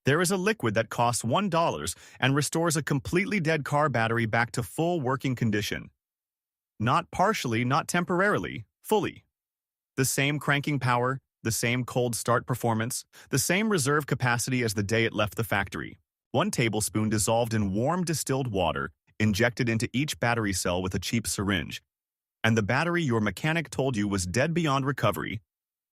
There is a liquid that costs $1 and restores a completely dead car battery back to full working condition. Not partially, not temporarily, fully. The same cranking power, the same cold start performance, the same reserve capacity as the day it left the factory. 1 tablespoon dissolved in warm distilled water, injected into each battery cell with a cheap syringe. And the battery your mechanic told you was dead beyond recovery,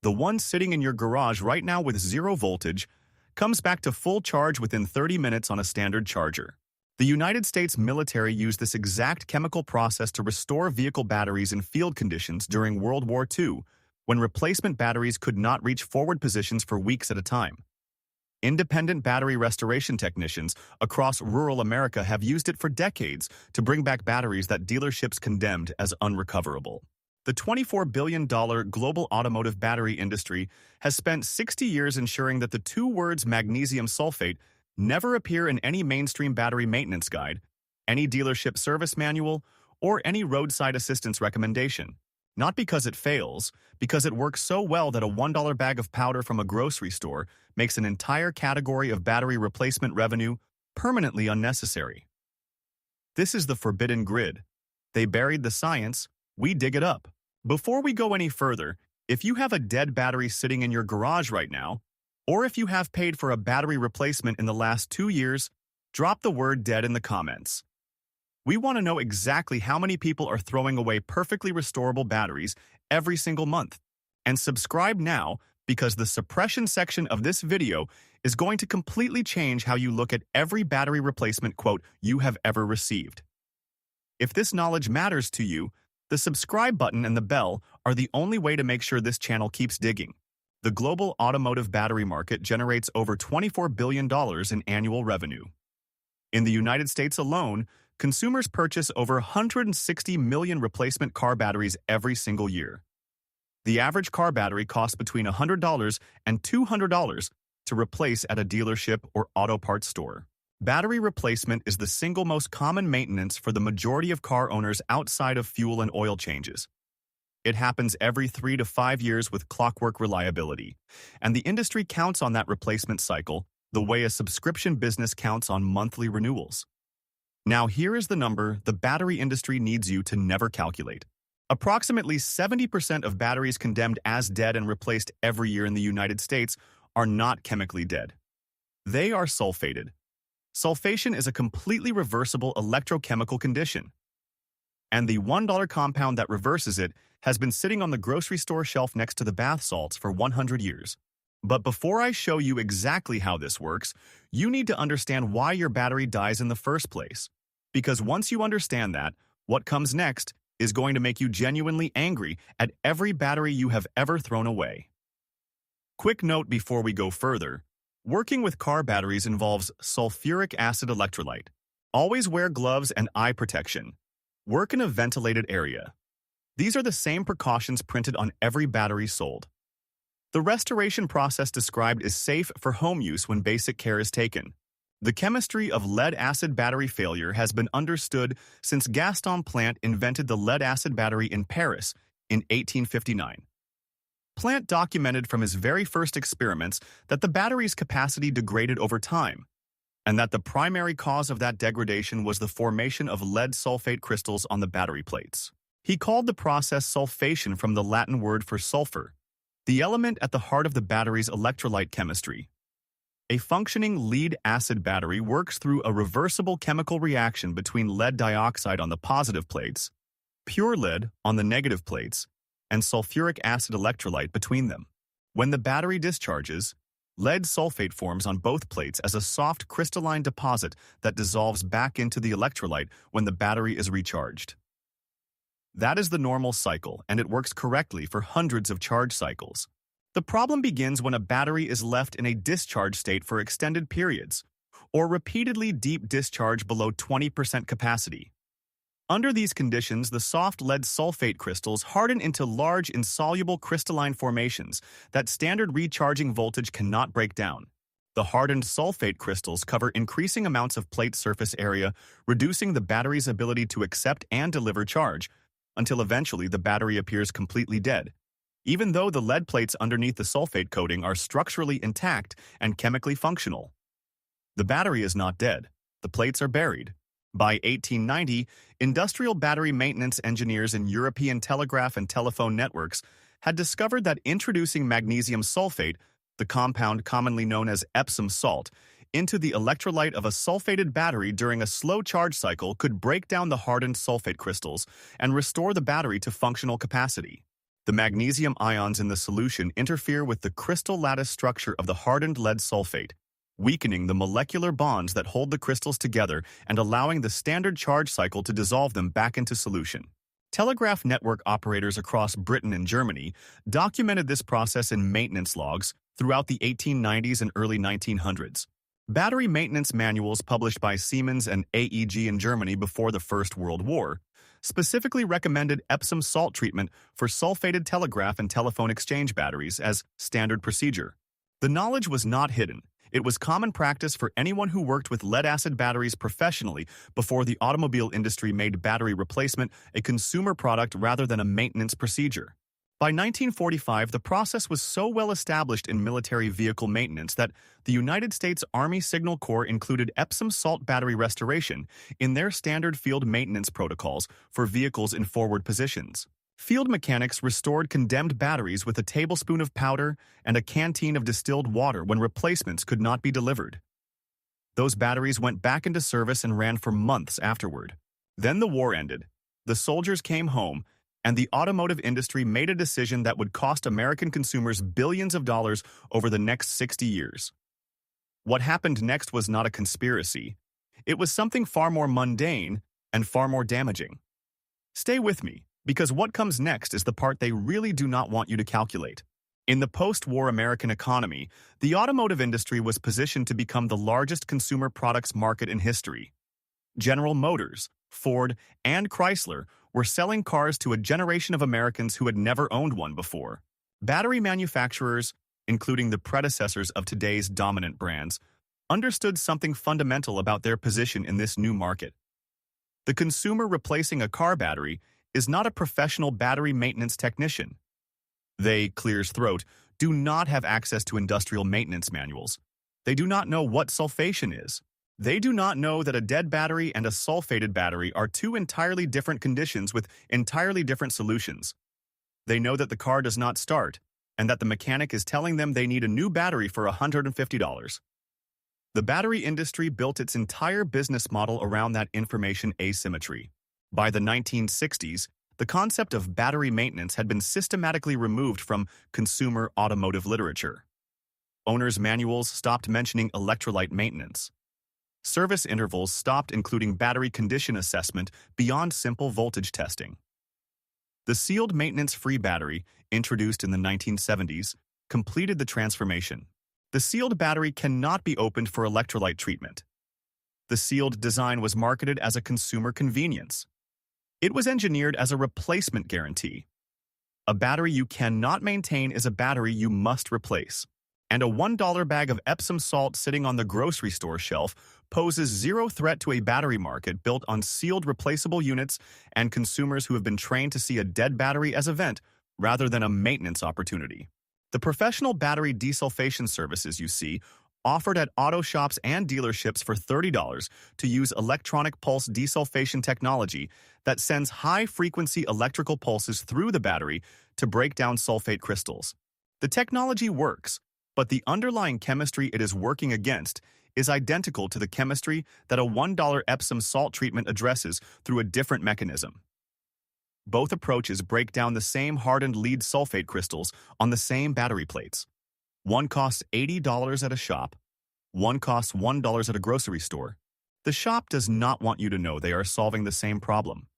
the one sitting in your garage right now with 0 voltage, comes back to full charge within 30 minutes on a standard charger. The United States military used this exact chemical process to restore vehicle batteries in field conditions during World War II, when replacement batteries could not reach forward positions for weeks at a time. Independent battery restoration technicians across rural America have used it for decades to bring back batteries that dealerships condemned as unrecoverable. The $24 billion global automotive battery industry has spent 60 years ensuring that the 2 words magnesium sulfate never appear in any mainstream battery maintenance guide, any dealership service manual, or any roadside assistance recommendation. Not because it fails, because it works so well that a $1 bag of powder from a grocery store makes an entire category of battery replacement revenue permanently unnecessary. This is the forbidden grid. They buried the science, we dig it up. Before we go any further, if you have a dead battery sitting in your garage right now, or if you have paid for a battery replacement in the last 2 years, drop the word dead in the comments. We want to know exactly how many people are throwing away perfectly restorable batteries every single month. And subscribe now, because the suppression section of this video is going to completely change how you look at every battery replacement quote you have ever received. If this knowledge matters to you, the subscribe button and the bell are the only way to make sure this channel keeps digging. The global automotive battery market generates over $24 billion in annual revenue. In the United States alone, consumers purchase over 160 million replacement car batteries every single year. The average car battery costs between $100 and $200 to replace at a dealership or auto parts store. Battery replacement is the single most common maintenance for the majority of car owners outside of fuel and oil changes. It happens every 3 to 5 years with clockwork reliability, and the industry counts on that replacement cycle the way a subscription business counts on monthly renewals. Now here is the number the battery industry needs you to never calculate. Approximately 70% of batteries condemned as dead and replaced every year in the United States are not chemically dead. They are sulfated. Sulfation is a completely reversible electrochemical condition. And the $1 compound that reverses it has been sitting on the grocery store shelf next to the bath salts for 100 years. But before I show you exactly how this works, you need to understand why your battery dies in the first place. Because once you understand that, what comes next is going to make you genuinely angry at every battery you have ever thrown away. Quick note before we go further, working with car batteries involves sulfuric acid electrolyte. Always wear gloves and eye protection. Work in a ventilated area. These are the same precautions printed on every battery sold. The restoration process described is safe for home use when basic care is taken. The chemistry of lead-acid battery failure has been understood since Gaston Plant invented the lead-acid battery in Paris in 1859. Plant documented from his very first experiments that the battery's capacity degraded over time, and that the primary cause of that degradation was the formation of lead sulfate crystals on the battery plates. He called the process sulfation from the Latin word for sulfur, the element at the heart of the battery's electrolyte chemistry. A functioning lead-acid battery works through a reversible chemical reaction between lead dioxide on the positive plates, pure lead on the negative plates, and sulfuric acid electrolyte between them. When the battery discharges, lead sulfate forms on both plates as a soft crystalline deposit that dissolves back into the electrolyte when the battery is recharged. That is the normal cycle, and it works correctly for hundreds of charge cycles. The problem begins when a battery is left in a discharge state for extended periods, or repeatedly deep discharge below 20% capacity. Under these conditions, the soft lead sulfate crystals harden into large insoluble crystalline formations that standard recharging voltage cannot break down. The hardened sulfate crystals cover increasing amounts of plate surface area, reducing the battery's ability to accept and deliver charge, until eventually the battery appears completely dead, even though the lead plates underneath the sulfate coating are structurally intact and chemically functional. The battery is not dead. The plates are buried. By 1890, industrial battery maintenance engineers in European telegraph and telephone networks had discovered that introducing magnesium sulfate, the compound commonly known as Epsom salt, into the electrolyte of a sulfated battery during a slow charge cycle could break down the hardened sulfate crystals and restore the battery to functional capacity. The magnesium ions in the solution interfere with the crystal lattice structure of the hardened lead sulfate, weakening the molecular bonds that hold the crystals together and allowing the standard charge cycle to dissolve them back into solution. Telegraph network operators across Britain and Germany documented this process in maintenance logs throughout the 1890s and early 1900s. Battery maintenance manuals published by Siemens and AEG in Germany before the First World War specifically recommended Epsom salt treatment for sulfated telegraph and telephone exchange batteries as standard procedure. The knowledge was not hidden. It was common practice for anyone who worked with lead-acid batteries professionally before the automobile industry made battery replacement a consumer product rather than a maintenance procedure. By 1945, the process was so well established in military vehicle maintenance that the United States Army Signal Corps included Epsom salt battery restoration in their standard field maintenance protocols for vehicles in forward positions. Field mechanics restored condemned batteries with a tablespoon of powder and a canteen of distilled water when replacements could not be delivered. Those batteries went back into service and ran for months afterward. Then the war ended. The soldiers came home, and the automotive industry made a decision that would cost American consumers billions of dollars over the next 60 years. What happened next was not a conspiracy. It was something far more mundane and far more damaging. Stay with me, because what comes next is the part they really do not want you to calculate. In the post-war American economy, the automotive industry was positioned to become the largest consumer products market in history. General Motors, Ford, and Chrysler were selling cars to a generation of Americans who had never owned one before. Battery manufacturers, including the predecessors of today's dominant brands, understood something fundamental about their position in this new market. The consumer replacing a car battery is not a professional battery maintenance technician. They, clear's throat, do not have access to industrial maintenance manuals. They do not know what sulfation is. They do not know that a dead battery and a sulfated battery are two entirely different conditions with entirely different solutions. They know that the car does not start, and that the mechanic is telling them they need a new battery for $150. The battery industry built its entire business model around that information asymmetry. By the 1960s, the concept of battery maintenance had been systematically removed from consumer automotive literature. Owner's manuals stopped mentioning electrolyte maintenance. Service intervals stopped including battery condition assessment beyond simple voltage testing. The sealed maintenance-free battery, introduced in the 1970s, completed the transformation. The sealed battery cannot be opened for electrolyte treatment. The sealed design was marketed as a consumer convenience. It was engineered as a replacement guarantee. A battery you cannot maintain is a battery you must replace. And a $1 bag of Epsom salt sitting on the grocery store shelf poses zero threat to a battery market built on sealed replaceable units and consumers who have been trained to see a dead battery as a vent rather than a maintenance opportunity. The professional battery desulfation services you see offered at auto shops and dealerships for $30 to use electronic pulse desulfation technology that sends high-frequency electrical pulses through the battery to break down sulfate crystals. The technology works, but the underlying chemistry it is working against is identical to the chemistry that a $1 Epsom salt treatment addresses through a different mechanism. Both approaches break down the same hardened lead sulfate crystals on the same battery plates. One costs $80 at a shop, one costs $1 at a grocery store. The shop does not want you to know they are solving the same problem.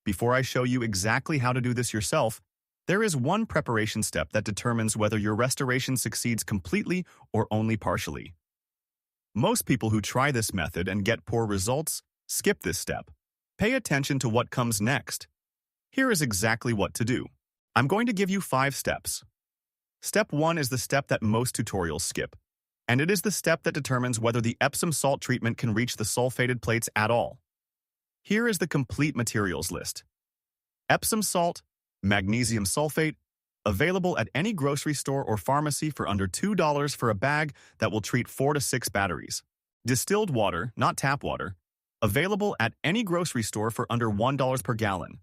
Before I show you exactly how to do this yourself, there is one preparation step that determines whether your restoration succeeds completely or only partially. Most people who try this method and get poor results skip this step. Pay attention to what comes next. Here is exactly what to do. I'm going to give you 5 steps. Step 1 is the step that most tutorials skip, and it is the step that determines whether the Epsom salt treatment can reach the sulfated plates at all. Here is the complete materials list. Epsom salt, magnesium sulfate, available at any grocery store or pharmacy for under $2 for a bag that will treat 4 to 6 batteries. Distilled water, not tap water, available at any grocery store for under $1 per gallon.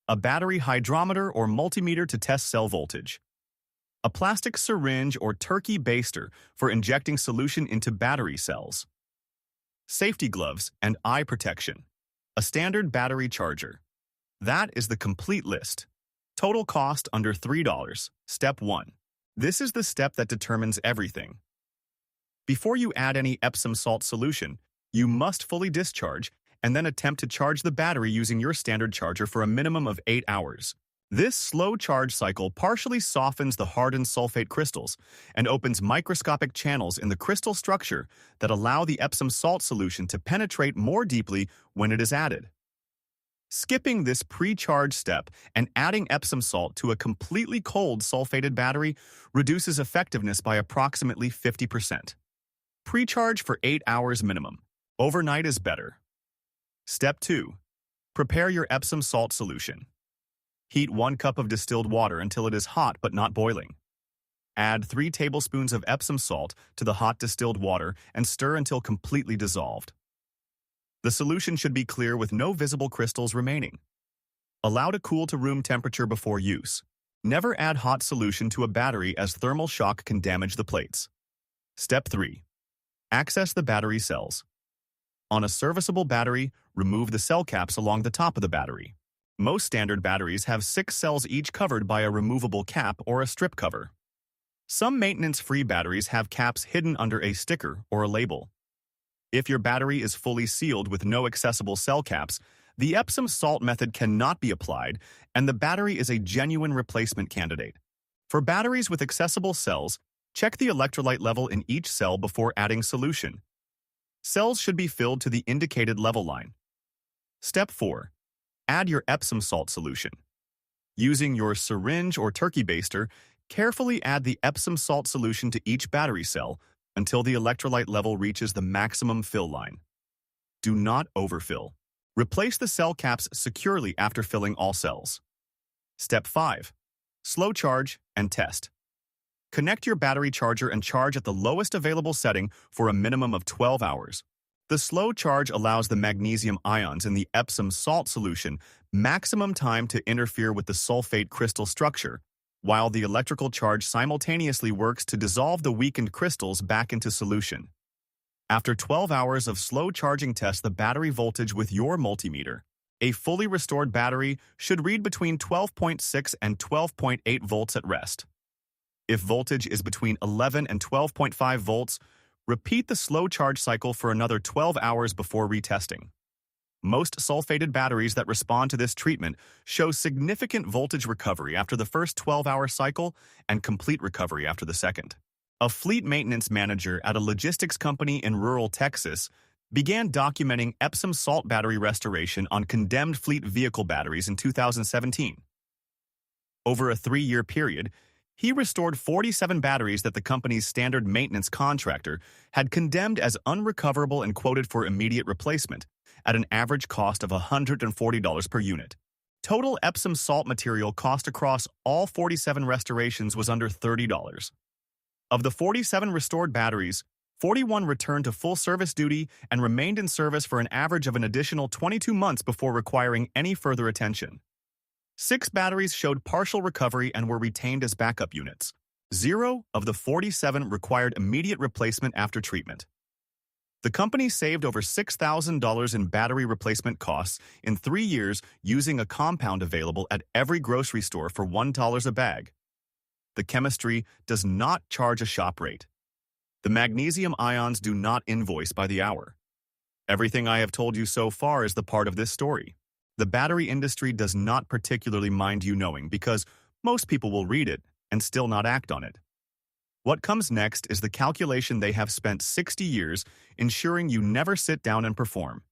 A battery hydrometer or multimeter to test cell voltage. A plastic syringe or turkey baster for injecting solution into battery cells. Safety gloves and eye protection. A standard battery charger. That is the complete list. Total cost under $3. Step 1. This is the step that determines everything. Before you add any Epsom salt solution, you must fully discharge and then attempt to charge the battery using your standard charger for a minimum of 8 hours. This slow charge cycle partially softens the hardened sulfate crystals and opens microscopic channels in the crystal structure that allow the Epsom salt solution to penetrate more deeply when it is added. Skipping this pre-charge step and adding Epsom salt to a completely cold sulfated battery reduces effectiveness by approximately 50%. Pre-charge for 8 hours minimum. Overnight is better. Step 2. Prepare your Epsom salt solution. Heat 1 cup of distilled water until it is hot but not boiling. Add 3 tablespoons of Epsom salt to the hot distilled water and stir until completely dissolved. The solution should be clear with no visible crystals remaining. Allow to cool to room temperature before use. Never add hot solution to a battery as thermal shock can damage the plates. Step 3. Access the battery cells. On a serviceable battery, remove the cell caps along the top of the battery. Most standard batteries have 6 cells each covered by a removable cap or a strip cover. Some maintenance-free batteries have caps hidden under a sticker or a label. If your battery is fully sealed with no accessible cell caps, the Epsom salt method cannot be applied, and the battery is a genuine replacement candidate. For batteries with accessible cells, check the electrolyte level in each cell before adding solution. Cells should be filled to the indicated level line. Step 4. Add your Epsom salt solution. Using your syringe or turkey baster, carefully add the Epsom salt solution to each battery cell until the electrolyte level reaches the maximum fill line. Do not overfill. Replace the cell caps securely after filling all cells. Step 5. Slow charge and test. Connect your battery charger and charge at the lowest available setting for a minimum of 12 hours. The slow charge allows the magnesium ions in the Epsom salt solution maximum time to interfere with the sulfate crystal structure, while the electrical charge simultaneously works to dissolve the weakened crystals back into solution. After 12 hours of slow charging, test the battery voltage with your multimeter. A fully restored battery should read between 12.6 and 12.8 volts at rest. If voltage is between 11 and 12.5 volts, repeat the slow charge cycle for another 12 hours before retesting. Most sulfated batteries that respond to this treatment show significant voltage recovery after the first 12-hour cycle and complete recovery after the second. A fleet maintenance manager at a logistics company in rural Texas began documenting Epsom salt battery restoration on condemned fleet vehicle batteries in 2017. Over a 3-year period, he restored 47 batteries that the company's standard maintenance contractor had condemned as unrecoverable and quoted for immediate replacement, at an average cost of $140 per unit. Total Epsom salt material cost across all 47 restorations was under $30. Of the 47 restored batteries, 41 returned to full service duty and remained in service for an average of an additional 22 months before requiring any further attention. 6 batteries showed partial recovery and were retained as backup units. 0 of the 47 required immediate replacement after treatment. The company saved over $6,000 in battery replacement costs in 3 years using a compound available at every grocery store for $1 a bag. The chemistry does not charge a shop rate. The magnesium ions do not invoice by the hour. Everything I have told you so far is the part of this story. The battery industry does not particularly mind you knowing because most people will read it and still not act on it. What comes next is the calculation they have spent 60 years ensuring you never sit down and perform.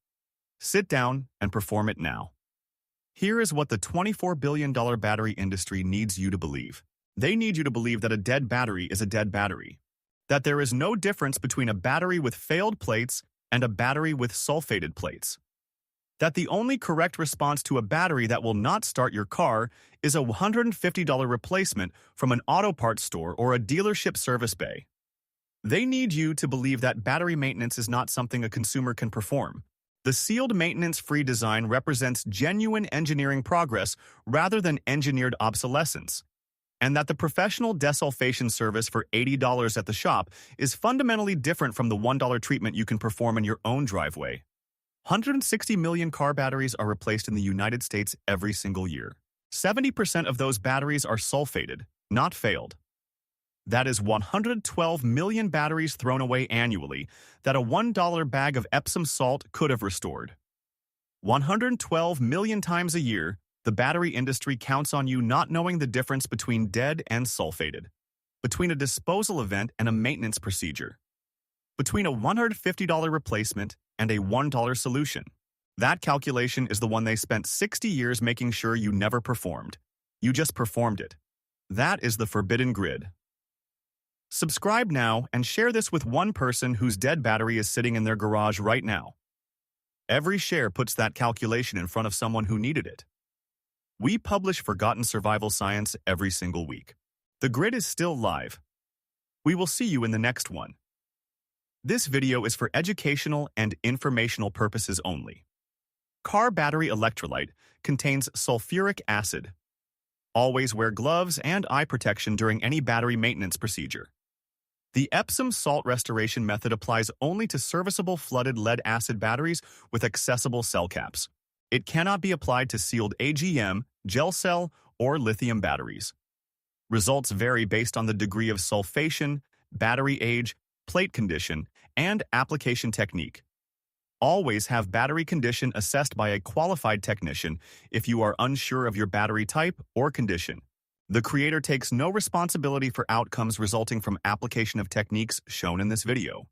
Sit down and perform it now. Here is what the $24 billion battery industry needs you to believe. They need you to believe that a dead battery is a dead battery. That there is no difference between a battery with failed plates and a battery with sulfated plates. That the only correct response to a battery that will not start your car is a $150 replacement from an auto parts store or a dealership service bay. They need you to believe that battery maintenance is not something a consumer can perform. The sealed maintenance-free design represents genuine engineering progress rather than engineered obsolescence, and that the professional desulfation service for $80 at the shop is fundamentally different from the $1 treatment you can perform in your own driveway. 160 million car batteries are replaced in the United States every single year. 70% of those batteries are sulfated, not failed. That is 112 million batteries thrown away annually that a $1 bag of Epsom salt could have restored. 112 million times a year, the battery industry counts on you not knowing the difference between dead and sulfated, between a disposal event and a maintenance procedure, between a $150 replacement and a $1 solution. That calculation is the one they spent 60 years making sure you never performed. You just performed it. That is the forbidden grid. Subscribe now and share this with one person whose dead battery is sitting in their garage right now. Every share puts that calculation in front of someone who needed it. We publish forgotten survival science every single week. The grid is still live. We will see you in the next one. This video is for educational and informational purposes only. Car battery electrolyte contains sulfuric acid. Always wear gloves and eye protection during any battery maintenance procedure. The Epsom salt restoration method applies only to serviceable flooded lead-acid batteries with accessible cell caps. It cannot be applied to sealed AGM, gel cell, or lithium batteries. Results vary based on the degree of sulfation, battery age, plate condition, and application technique. Always have battery condition assessed by a qualified technician if you are unsure of your battery type or condition. The creator takes no responsibility for outcomes resulting from application of techniques shown in this video.